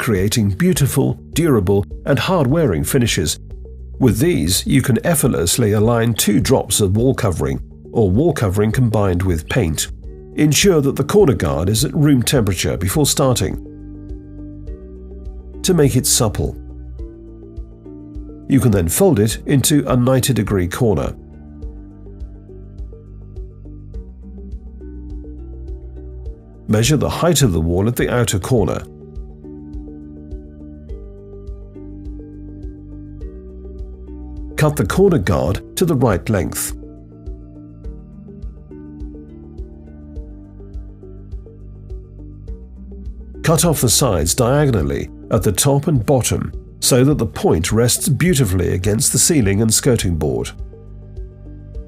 creating beautiful, durable, and hard-wearing finishes. With these, you can effortlessly align 2 drops of wall covering or wall covering combined with paint. Ensure that the corner guard is at room temperature before starting. To make it supple, you can then fold it into a 90-degree corner. Measure the height of the wall at the outer corner. Cut the corner guard to the right length. Cut off the sides diagonally at the top and bottom so that the point rests beautifully against the ceiling and skirting board.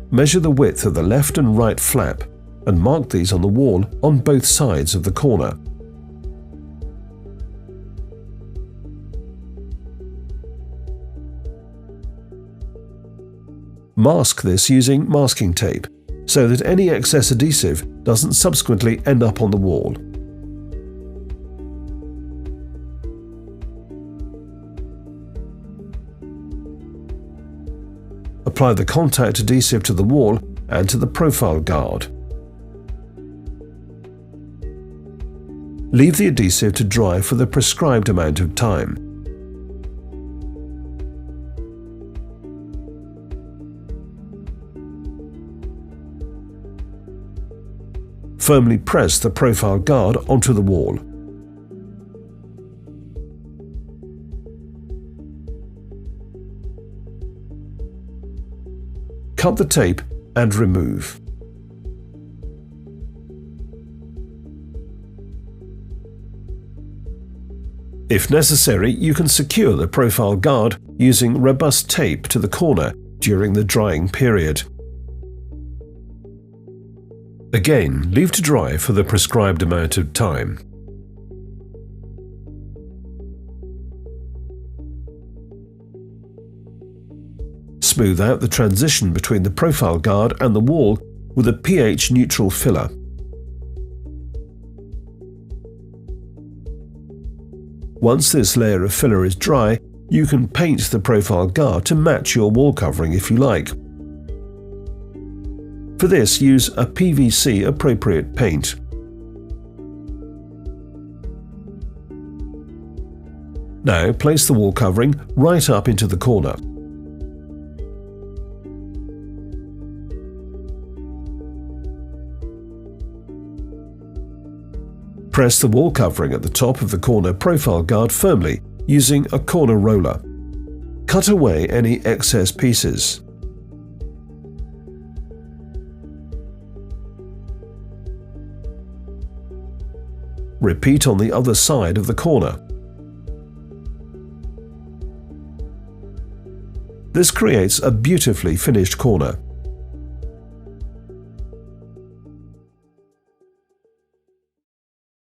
Measure the width of the left and right flap and mark these on the wall on both sides of the corner. Mask this using masking tape so that any excess adhesive doesn't subsequently end up on the wall. Apply the contact adhesive to the wall and to the profile guard. Leave the adhesive to dry for the prescribed amount of time. Firmly press the profile guard onto the wall. Cut the tape and remove. If necessary, you can secure the profile guard using robust tape to the corner during the drying period. Again, leave to dry for the prescribed amount of time. Smooth out the transition between the profile guard and the wall with a pH-neutral filler. Once this layer of filler is dry, you can paint the profile guard to match your wall covering if you like. For this, use a PVC appropriate paint. Now place the wall covering right up into the corner. Press the wall covering at the top of the corner profile guard firmly using a corner roller. Cut away any excess pieces. Repeat on the other side of the corner. This creates a beautifully finished corner.